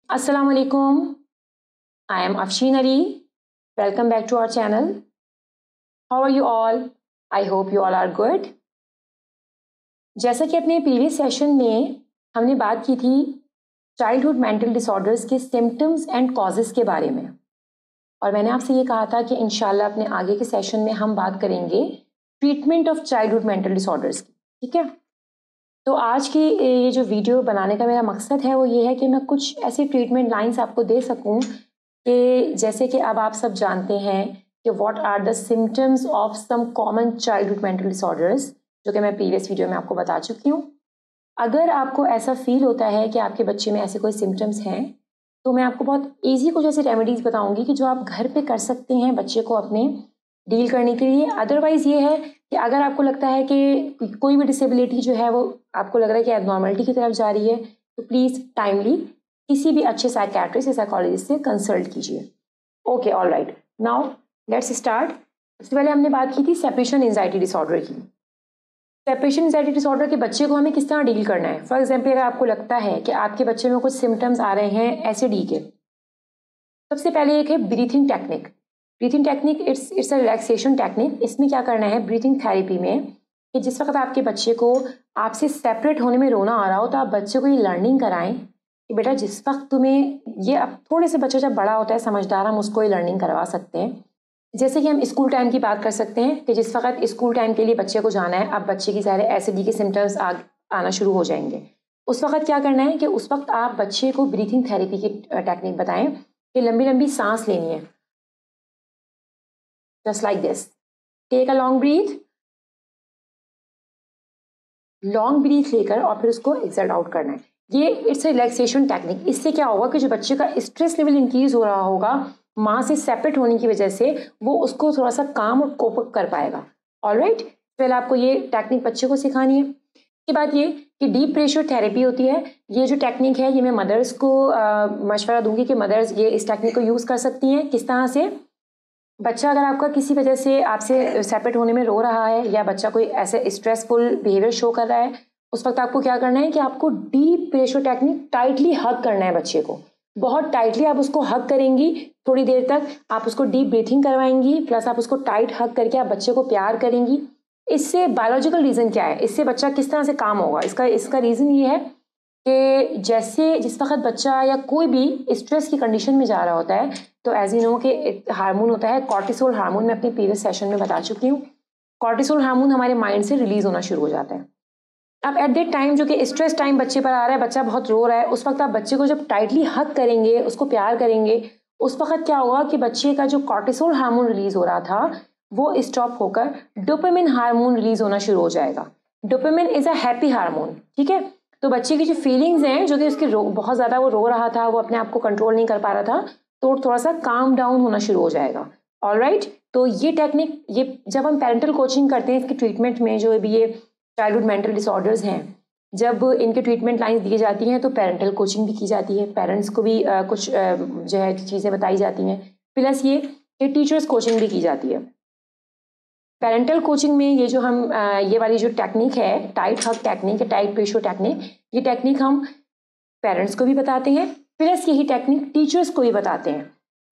Assalamu alaikum. I am Afshin Ali. Welcome back to our channel. How are you all? I hope you all are good. जैसा कि अपने previous session में हमने बात की थी चाइल्डहुड मेंटल डिसऑर्डर्स के सिम्टम्स एंड कॉजेस के बारे में, और मैंने आपसे ये कहा था कि इंशाल्लाह अपने आगे के सेशन में हम बात करेंगे treatment of childhood mental disorders की। ठीक है, तो आज की ये जो वीडियो बनाने का मेरा मकसद है वो ये है कि मैं कुछ ऐसी ट्रीटमेंट लाइंस आपको दे सकूं कि जैसे कि अब आप सब जानते हैं कि what are the symptoms of some common childhood mental disorders, जो कि मैं प्रीवियस वीडियो में आपको बता चुकी हूँ। अगर आपको ऐसा फील होता है कि आपके बच्चे में ऐसे कोई सिम्टम्स हैं, तो मैं आपको बहुत ईजी कुछ ऐसी रेमेडीज़ बताऊँगी कि जो आप घर पे कर सकते हैं बच्चे को अपने डील करने के लिए। अदरवाइज़ ये है कि अगर आपको लगता है कि कोई भी डिसेबिलिटी जो है वो आपको लग रहा है कि एबनॉर्मलिटी की तरफ जा रही है, तो प्लीज़ टाइमली किसी भी अच्छे साइकियाट्रिस्ट या साइकोलॉजिस्ट से कंसल्ट कीजिए। Okay, all right, now let's start. सबसे पहले हमने बात की थी सेपरेशन एंजाइटी डिसऑर्डर की। सेपरेशन एंजाइटी डिसऑर्डर के बच्चे को हमें किस तरह डील करना है। फॉर एग्जाम्पल, अगर आपको लगता है कि आपके बच्चे में कुछ सिम्टम्स आ रहे हैं एसिडी के, सबसे पहले एक है breathing technique. Breathing technique it's a relaxation technique. इसमें क्या करना है ब्रीथिंग थेरेपी में कि जिस वक्त आपके बच्चे को आपसे सेपरेट होने में रोना आ रहा हो, तो आप बच्चे को ये लर्निंग कराएं कि बेटा जिस वक्त तुम्हें ये, अब थोड़े से बच्चा जब बड़ा होता है समझदार, हम उसको ये लर्निंग करवा सकते हैं। जैसे कि हम स्कूल टाइम की बात कर सकते हैं कि जिस वक्त स्कूल टाइम के लिए बच्चे को जाना है, अब बच्चे की सारे एसिडी के सिम्टम्स आना शुरू हो जाएंगे। उस वक्त क्या करना है कि उस वक्त आप बच्चे को ब्रीथिंग थेरेपी की टेक्निक बताएं कि लंबी लंबी सांस लेनी है, just like this. Take a long breath. Long breath लेकर और फिर उसको एक्सर्ट आउट करना है। ये इट्स अ रिलैक्सेशन टेक्निक। इससे क्या होगा कि जो बच्चे का स्ट्रेस लेवल इंक्रीज हो रहा होगा माँ से सेपरेट होने की वजह से, वो उसको थोड़ा सा काम और कोप अप कर पाएगा। ऑलराइट, पहले आपको ये टेक्निक बच्चे को सिखानी है। इसके बाद ये कि डीप प्रेशर थेरेपी होती है। ये जो टेक्निक है ये मैं मदर्स को मशवरा दूंगी कि मदर्स ये इस टेक्निक को यूज़ कर सकती हैं। किस तरह से, बच्चा अगर आपका किसी वजह से आपसे सेपरेट होने में रो रहा है या बच्चा कोई ऐसे स्ट्रेसफुल बिहेवियर शो कर रहा है, उस वक्त आपको क्या करना है कि आपको डीप प्रेशर टेक्निक टाइटली हग करना है बच्चे को। बहुत टाइटली आप उसको हग करेंगी, थोड़ी देर तक आप उसको डीप ब्रीथिंग करवाएंगी, प्लस आप उसको टाइट हग करके आप बच्चे को प्यार करेंगी। इससे बायोलॉजिकल रीज़न क्या है, इससे बच्चा किस तरह से काम होगा, इसका रीज़न ये है कि जैसे जिस वक्त बच्चा या कोई भी स्ट्रेस की कंडीशन में जा रहा होता है, तो एज यू नो कि हार्मोन होता है कॉर्टिसोल हार्मोन, मैं अपने प्रीवियस सेशन में बता चुकी हूँ। कॉर्टिसोल हार्मोन हमारे माइंड से रिलीज होना शुरू हो जाता है। अब एट दैट टाइम जो कि स्ट्रेस टाइम बच्चे पर आ रहा है, बच्चा बहुत रो रहा है, उस वक्त आप बच्चे को जब टाइटली हग करेंगे, उसको प्यार करेंगे, उस वक्त क्या होगा कि बच्चे का जो कॉर्टिसोल हार्मोन रिलीज हो रहा था वो स्टॉप होकर डोपामिन हार्मोन रिलीज होना शुरू हो जाएगा। Dopamine is a happy hormone. ठीक है, तो बच्चे की जो फीलिंग्स हैं, जो कि उसके बहुत ज़्यादा वो रो रहा था, वो अपने आप को कंट्रोल नहीं कर पा रहा था, तो थोड़ा सा काम डाउन होना शुरू हो जाएगा। ऑलराइट, तो ये टेक्निक, ये जब हम पेरेंटल कोचिंग करते हैं इसकी ट्रीटमेंट में, जो भी ये चाइल्डहुड मेंटल डिसऑर्डर्स हैं, जब इनके ट्रीटमेंट लाइंस दी जाती हैं तो पेरेंटल कोचिंग भी की जाती है, पेरेंट्स को भी कुछ जो है चीज़ें बताई जाती हैं, प्लस ये टीचर्स कोचिंग भी की जाती है। पेरेंटल कोचिंग में ये जो हम ये वाली जो टेक्निक है, टाइट हग टेक्निक, टाइट प्रेशर टेक्निक, ये टेक्निक हम पेरेंट्स को भी बताते हैं, प्लस यही टेक्निक टीचर्स को भी बताते हैं।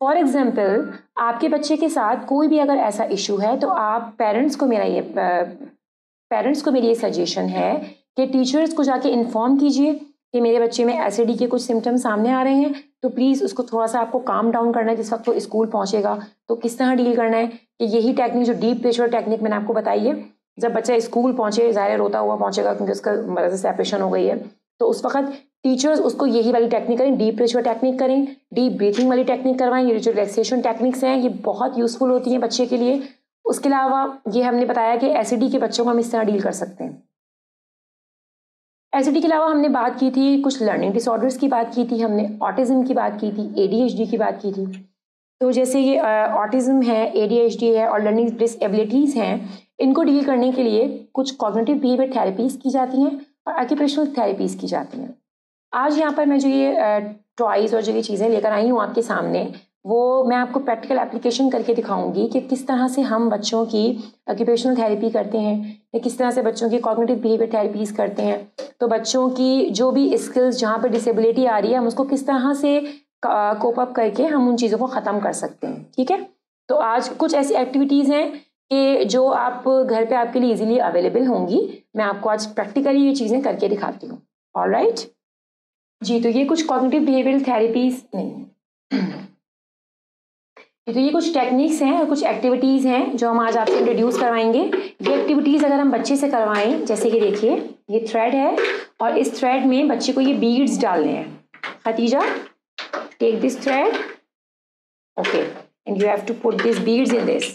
फॉर एग्जाम्पल, आपके बच्चे के साथ कोई भी अगर ऐसा इशू है, तो आप पेरेंट्स को मेरी ये सजेशन है कि टीचर्स को जाके इन्फॉर्म कीजिए कि मेरे बच्चे में एसिडी के कुछ सिम्टम्स सामने आ रहे हैं, तो प्लीज़ उसको थोड़ा सा आपको काम डाउन करना है। जिस वक्त वो स्कूल पहुंचेगा तो किस तरह डील करना है कि यही टेक्निक, जो डीप प्रेशर टेक्निक मैंने आपको बताई है, जब बच्चा स्कूल पहुंचे, ज़ाहिर रोता हुआ पहुंचेगा क्योंकि उसका मदद से सेपरेशन हो गई है, तो उस वक्त टीचर्स उसको यही वाली टेक्निक करें, डीप प्रेशर टेक्निक करें, डीप ब्रीथिंग वाली टेक्निक करवाएं। ये जो रिलैक्सेशन टेक्निक्स हैं ये बहुत यूजफुल होती हैं बच्चे के लिए। उसके अलावा ये हमने बताया कि एसिडी के बच्चों को हम इस तरह डील कर सकते हैं। एसिडी के अलावा हमने बात की थी कुछ लर्निंग डिसऑर्डर्स की बात की थी, हमने ऑटिज्म की बात की थी, ADHD की बात की थी। तो जैसे ये ऑटिज्म है, ADHD है और लर्निंग डिसेबिलिटीज़ हैं, इनको डील करने के लिए कुछ कॉग्निटिव बिहेवियर थेरेपीज़ की जाती हैं और ऑक्यूपेशनल थेरेपीज़ की जाती हैं। आज यहाँ पर मैं जो ये टॉयज़ और जो ये चीज़ें लेकर आई हूँ आपके सामने, वो मैं आपको प्रैक्टिकल एप्लीकेशन करके दिखाऊंगी कि किस तरह से हम बच्चों की ऑक्यूपेशनल थेरेपी करते हैं या किस तरह से बच्चों की कॉग्निटिव बिहेवियर थेरेपीज करते हैं। तो बच्चों की जो भी स्किल्स जहाँ पर डिसेबिलिटी आ रही है हम उसको किस तरह से कोप अप करके हम उन चीज़ों को ख़त्म कर सकते हैं। ठीक है, तो आज कुछ ऐसी एक्टिविटीज़ हैं कि जो आप घर पे आपके लिए इजीली अवेलेबल होंगी। मैं आपको आज प्रैक्टिकली ये चीज़ें करके दिखाती हूँ। ऑलराइट जी, तो ये कुछ कॉग्निटिव बिहेवियरल थेरेपीज नहीं तो ये कुछ टेक्निक्स हैं और कुछ एक्टिविटीज़ हैं जो हम आज आपसे इंट्रोड्यूस करवाएंगे। ये एक्टिविटीज़ अगर हम बच्चे से करवाएं, जैसे कि देखिए ये थ्रेड है और इस थ्रेड में बच्चे को ये बीड्स डालने हैं। Khatija, take this thread, okay, and you have to put this beads in this.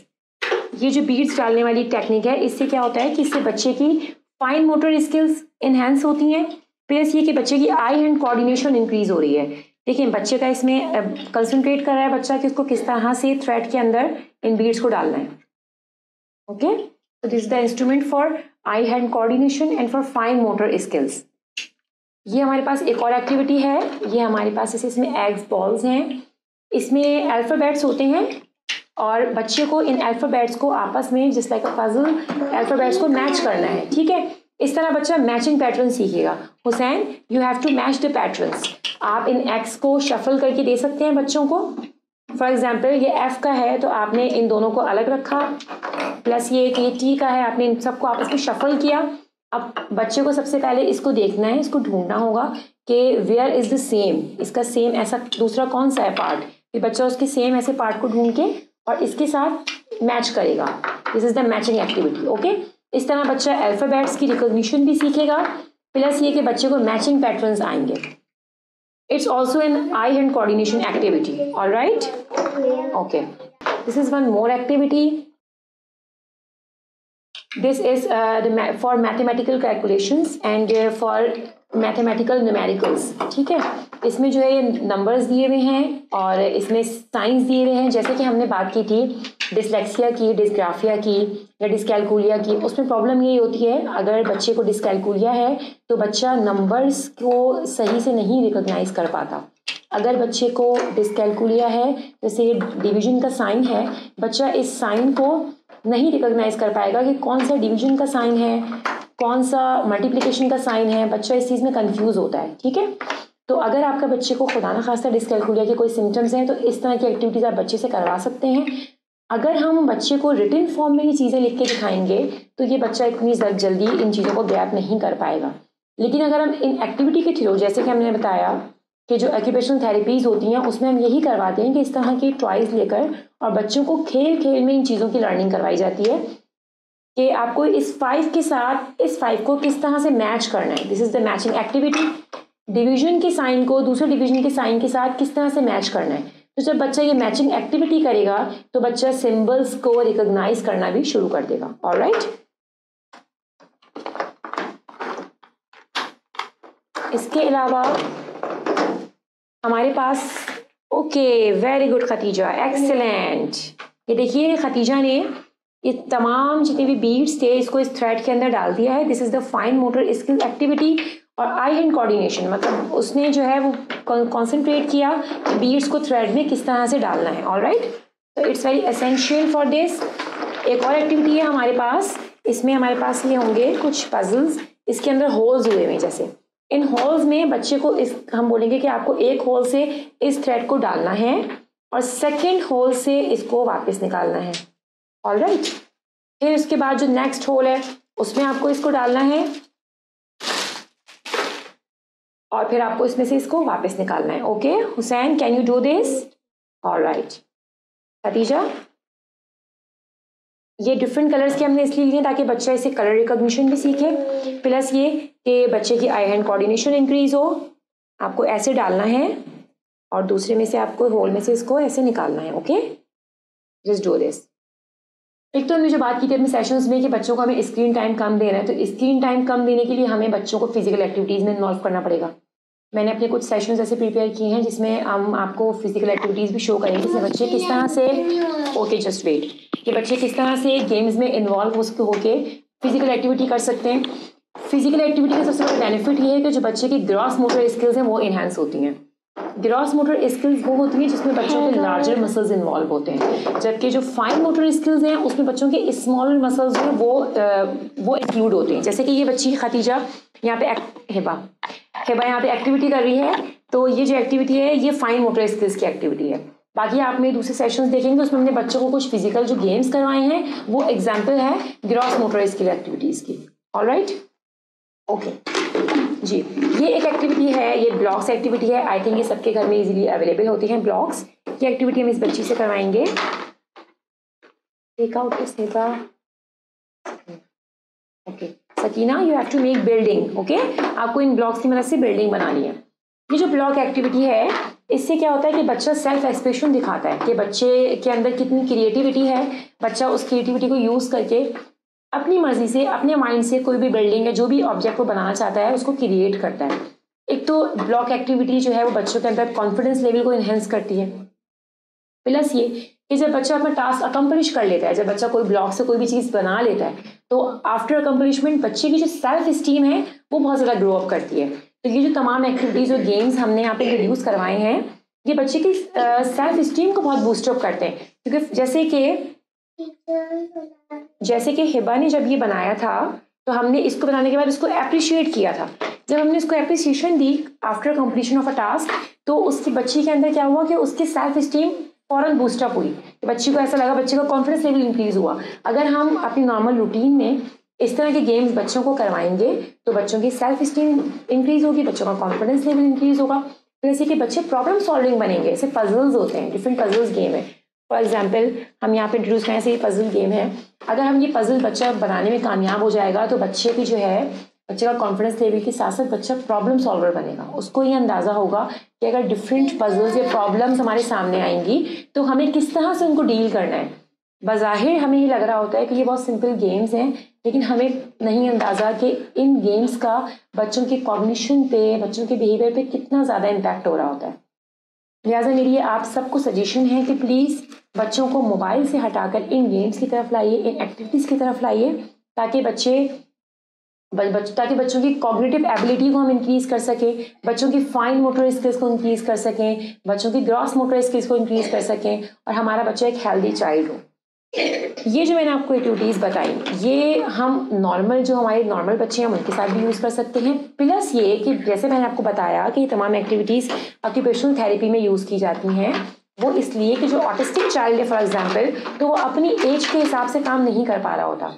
ये जो बीड्स डालने वाली टेक्निक है, इससे क्या होता है कि इससे बच्चे की फाइन मोटर स्किल्स इन्हेंस होती हैं, प्लस ये कि बच्चे की आई हैंड कोऑर्डिनेशन इंक्रीज हो रही है। देखिए बच्चे का इसमें कंसंट्रेट कर रहा है बच्चा कि उसको किस तरह से थ्रेड के अंदर इन बीड्स को डालना है। ओके, तो this is the instrument for I hand coordination and for fine motor skills. ये हमारे पास एक और एक्टिविटी है, ये हमारे पास इसमें एग्स बॉल्स हैं, इसमें अल्फाबेट्स होते हैं और बच्चे को इन अल्फाबेट्स को आपस में just like a puzzle alphabets को मैच करना है। ठीक है, इस तरह बच्चा मैचिंग पैटर्न सीखेगा। Hussain, you have to match the patterns. आप इन एक्स को शफल करके दे सकते हैं बच्चों को। फॉर एग्जाम्पल ये एफ का है तो आपने इन दोनों को अलग रखा, प्लस ये कि टी का है, आपने इन सबको आपस में शफल किया। अब बच्चे को सबसे पहले इसको देखना है, इसको ढूंढना होगा कि वेयर इज द सेम, इसका सेम ऐसा दूसरा कौन सा है पार्ट। फिर बच्चा उसके सेम ऐसे पार्ट को ढूंढ के और इसके साथ मैच करेगा। This is the matching activity. Okay, इस तरह बच्चा अल्फाबेट्स की रिकॉग्निशन भी सीखेगा, प्लस ये कि बच्चे को मैचिंग पैटर्न्स आएंगे। It's also an I hand coordination activity. Alright, okay, this is one more activity. This is for mathematical calculations and for mathematical numericals. ठीक है, इसमें जो है ये नंबर्स दिए हुए हैं और इसमें साइंस दिए हुए हैं। जैसे कि हमने बात की थी डिसलेक्सिया की, डिस्ग्राफिया की या डिस्कैलकुलिया की, उसमें प्रॉब्लम यही होती है अगर बच्चे को डिस्कैलकुलिया है तो बच्चा नंबर्स को सही से नहीं रिकॉग्नाइज कर पाता। अगर बच्चे को डिस्कैलकुलिया है, जैसे ये डिवीजन का साइन है, बच्चा इस साइन को नहीं रिकॉग्नाइज कर पाएगा कि कौन सा डिवीजन का साइन है, कौन सा मल्टीप्लिकेशन का साइन है। बच्चा इस चीज़ में कंफ्यूज होता है। ठीक है, तो अगर आपका बच्चे को खुदा न खास्ता डिस्कैलकुलिया के कोई सिम्टम्स हैं तो इस तरह की एक्टिविटीज़ आप बच्चे से करवा सकते हैं। अगर हम बच्चे को रिटन फॉर्म में ये चीज़ें लिख के दिखाएंगे तो ये बच्चा इतनी जल्दी इन चीज़ों को गैप नहीं कर पाएगा। लेकिन अगर हम इन एक्टिविटी के थ्रू, जैसे कि हमने बताया कि जो ऑक्यूपेशनल थेरेपीज़ होती हैं उसमें हम यही करवाते हैं कि इस तरह की टॉयज़ लेकर और बच्चों को खेल खेल में इन चीज़ों की लर्निंग करवाई जाती है कि आपको इस 5 के साथ इस 5 को किस तरह से मैच करना है। This is the matching activity. Division के साइन को दूसरे डिवीजन के साइन के साथ किस तरह से मैच करना है। तो जब बच्चा ये मैचिंग एक्टिविटी करेगा तो बच्चा सिंबल्स को रिकॉग्नाइज करना भी शुरू कर देगा। ऑलराइट, इसके अलावा हमारे पास, okay, very good Khatija, excellent. ये देखिए खतीजा ने ये तमाम जितने भी बीड्स थे इसको इस थ्रेड के अंदर डाल दिया है। This is the fine motor skill activity और आई हैंड कोऑर्डिनेशन, मतलब उसने जो है वो कॉन्सेंट्रेट किया कि बीड्स को थ्रेड में किस तरह से डालना है। ऑलराइट, तो it's very essential for this. एक और एक्टिविटी है हमारे पास, इसमें हमारे पास ये होंगे कुछ पजल्स, इसके अंदर होल्स हुए हैं। जैसे इन होल्स में बच्चे को हम बोलेंगे कि आपको एक होल से इस थ्रेड को डालना है और सेकेंड होल से इसको वापस निकालना है। ऑलराइट, फिर उसके बाद जो नेक्स्ट होल है उसमें आपको इसको डालना है और फिर आपको इसमें से इसको वापस निकालना है। Okay Hussain, can you do this? Alright Khatija, ये डिफरेंट कलर्स के हमने इसलिए लिए ताकि बच्चा इसे कलर रिकॉग्निशन भी सीखे, प्लस ये कि बच्चे की आई हैंड कोऑर्डिनेशन इंक्रीज हो। आपको ऐसे डालना है और दूसरे में से आपको होल में से इसको ऐसे निकालना है। Okay, just do this. एक तो हमने जो बात की थी अपने सेशंस में कि बच्चों को हमें स्क्रीन टाइम कम देना है, तो स्क्रीन टाइम कम देने के लिए हमें बच्चों को फिजिकल एक्टिविटीज़ में इन्वॉल्व करना पड़ेगा। मैंने अपने कुछ सेशंस ऐसे प्रिपेयर किए हैं जिसमें हम आपको फिजिकल एक्टिविटीज़ भी शो करेंगे, जिसमें बच्चे किस तरह से, ओके जस्ट वेट, कि बच्चे किस तरह से गेम्स में इन्वॉल्व हो होके फिजिकल एक्टिविटी कर सकते हैं। फिजिकल एक्टिविटी का सबसे बड़ा बेनिफिट ये है कि जो बच्चे की ग्रॉस मोटर स्किल्स हैं वो इन्हांस होती हैं। ग्रॉस मोटर स्किल्स वो होती है जिसमें बच्चों के लार्जर मसल्स इन्वॉल्व होते हैं, जबकि जो फाइन मोटर स्किल्स हैं उसमें बच्चों के स्मॉलर मसल्स जो हैं वो इंक्लूड होते हैं। जैसे कि ये बच्ची खतीजा यहाँ पे हिबा यहाँ पे एक्टिविटी कर रही है, तो ये जो एक्टिविटी है ये फाइन मोटर स्किल्स की एक्टिविटी है। बाकी आप मेरे दूसरे सेशंस देखेंगे तो उसमें हमने बच्चों को कुछ फिजिकल जो गेम्स करवाए हैं वो एग्जाम्पल है ग्रॉस मोटर स्किल एक्टिविटीज की। ऑलराइट, ओके जी, ये एक एक्टिविटी है, ये ब्लॉक्स एक्टिविटी है। आई थिंक ये सबके घर में इजीली अवेलेबल होती हैं ब्लॉक्स। ये एक्टिविटी हम इस बच्ची से करवाएंगे। Take out this Heba. Okay Sakina, you have to make building. Okay, आपको इन ब्लॉक्स की मदद से बिल्डिंग बनानी है। ये जो ब्लॉक एक्टिविटी है इससे क्या होता है कि बच्चा सेल्फ एक्सप्रेशन दिखाता है कि बच्चे के अंदर कितनी क्रिएटिविटी है। बच्चा उस क्रिएटिविटी को यूज करके अपनी मर्जी से अपने माइंड से कोई भी बिल्डिंग या जो भी ऑब्जेक्ट को बनाना चाहता है उसको क्रिएट करता है। एक तो ब्लॉक एक्टिविटी जो है वो बच्चों के अंदर कॉन्फिडेंस लेवल को इन्हेंस करती है। प्लस ये कि जब बच्चा अपना टास्क अकम्प्लिश कर लेता है, जब बच्चा कोई ब्लॉक से कोई भी चीज़ बना लेता है तो आफ्टर अकम्प्लिशमेंट बच्चे की जो सेल्फ स्टीम है वो बहुत ज़्यादा ग्रो अप करती है। तो ये जो तमाम एक्टिविटीज़ और गेम्स हमने यहाँ पे इंट्रोड्यूस करवाए हैं ये बच्चे की सेल्फ स्टीम को बहुत बूस्टअप करते हैं। क्योंकि जैसे कि हिबा ने जब ये बनाया था तो हमने इसको बनाने के बाद इसको अप्रिशिएट किया था। जब हमने इसको appreciation the after completion of a task तो उसकी बच्ची के अंदर क्या हुआ कि उसकी सेल्फ स्टीम फौरन बूस्टअप हुई। बच्ची को ऐसा लगा, बच्चे का कॉन्फिडेंस लेवल इंक्रीज हुआ। अगर हम अपनी नॉर्मल रूटीन में इस तरह के गेम्स बच्चों को करवाएंगे तो बच्चों की सेल्फ स्टीम इंक्रीज होगी, बच्चों का कॉन्फिडेंस लेवल इंक्रीज होगा। जैसे कि बच्चे प्रॉब्लम सॉल्विंग बनेंगे। ऐसे पजल्स होते हैं, डिफरेंट पजल्स गेम है। फॉर एग्जाम्पल हम यहाँ पे इंट्रोड्यूस करें, ऐसे ये पजल गेम है। अगर हम ये पजल बच्चा बनाने में कामयाब हो जाएगा तो बच्चे की जो है बच्चे का कॉन्फिडेंस लेवल के साथ साथ बच्चा प्रॉब्लम सॉल्वर बनेगा। उसको ये अंदाज़ा होगा कि अगर डिफरेंट पजल्स या प्रॉब्लम्स हमारे सामने आएंगी तो हमें किस तरह से उनको डील करना है। बज़ाहिर हमें ये लग रहा होता है कि ये बहुत सिंपल गेम्स हैं, लेकिन हमें नहीं अंदाज़ा कि इन गेम्स का बच्चों के कॉग्निशन पे, बच्चों के बिहेवियर पे कितना ज़्यादा इम्पैक्ट हो रहा होता है। लिहाजा मेरी आप सबको सजेशन है कि प्लीज़ बच्चों को मोबाइल से हटाकर इन गेम्स की तरफ लाइए, इन एक्टिविटीज़ की तरफ लाइए, ताकि बच्चों की कॉग्निटिव एबिलिटी को हम इंक्रीज़ कर सकें, बच्चों की फाइन मोटर स्किल्स को इंक्रीज़ कर सकें, बच्चों की ग्रॉस मोटर स्किल्स को इंक्रीज़ कर सकें और हमारा बच्चा एक हेल्दी चाइल्ड हो। ये जो मैंने आपको एक्टिविटीज़ बताई ये हम नॉर्मल जो हमारे नॉर्मल बच्चे हैं उनके साथ भी यूज़ कर सकते हैं। प्लस ये कि जैसे मैंने आपको बताया कि तमाम एक्टिविटीज़ ऑक्यूपेशनल थेरेपी में यूज़ की जाती हैं, वो इसलिए कि जो ऑटिस्टिक चाइल्ड है फॉर एग्जांपल, तो वो अपनी एज के हिसाब से काम नहीं कर पा रहा होता,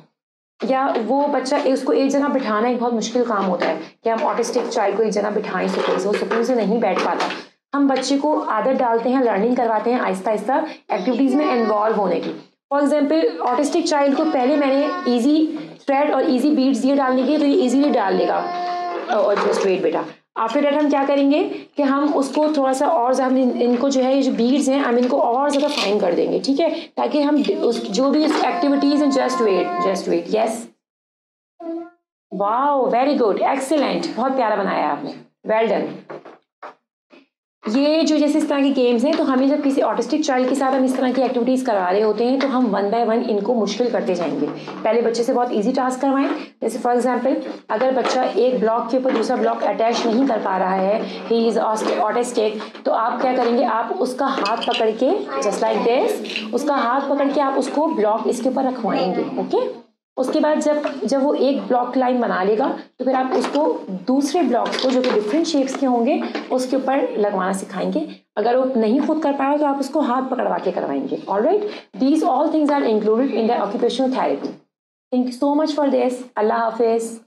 या वो बच्चा उसको एक जगह बिठाना एक बहुत मुश्किल काम होता है कि हम ऑटिस्टिक चाइल्ड को एक जगह बिठाएं सुकून से, वो सुकून से नहीं बैठ पाता। हम बच्चे को आदत डालते हैं, लर्निंग करवाते हैं आहिस्ता आहिस्ता एक्टिविटीज़ में इन्वॉल्व होने की। फॉर एग्जाम्पल ऑटिस्टिक चाइल्ड को पहले मैंने ईजी थ्रेड और ईजी बीट्स दिए डालने के, तो ये ईजीली डाल लेगा और जस्ट वेट बेटा। आफ्टर दैट हम क्या करेंगे कि हम उसको थोड़ा सा और ज़्यादा इनको जो है ये जो बीड्स हैं हम इनको और ज़्यादा फाइन कर देंगे, ठीक है, ताकि हम जो भी एक्टिविटीज़ हैं just wait yes, wow very good, excellent, बहुत प्यारा बनाया आपने, वेल डन। ये जो जैसे इस तरह के गेम्स हैं तो हमें जब किसी ऑटिस्टिक चाइल्ड के साथ हम इस तरह की एक्टिविटीज़ करवा रहे होते हैं तो हम वन बाय वन इनको मुश्किल करते जाएंगे। पहले बच्चे से बहुत इजी टास्क करवाएं, जैसे फॉर एग्जांपल अगर बच्चा एक ब्लॉक के ऊपर दूसरा ब्लॉक अटैच नहीं कर पा रहा है, ही इज़ ऑटिस्टिक, तो आप क्या करेंगे, आप उसका हाथ पकड़ के जस्ट लाइक दिस, उसका हाथ पकड़ के आप उसको ब्लॉक इसके ऊपर रखवाएंगे। ओके, उसके बाद जब वो एक ब्लॉक लाइन बना लेगा तो फिर आप उसको दूसरे ब्लॉक्स को जो कि डिफरेंट शेप्स के होंगे उसके ऊपर लगवाना सिखाएंगे। अगर वो नहीं खुद कर पाएगा तो आप उसको हाथ पकड़वा के करवाएंगे। Alright, these all things are included in the occupational therapy. Thank you so much for this. अल्लाह हाफिज।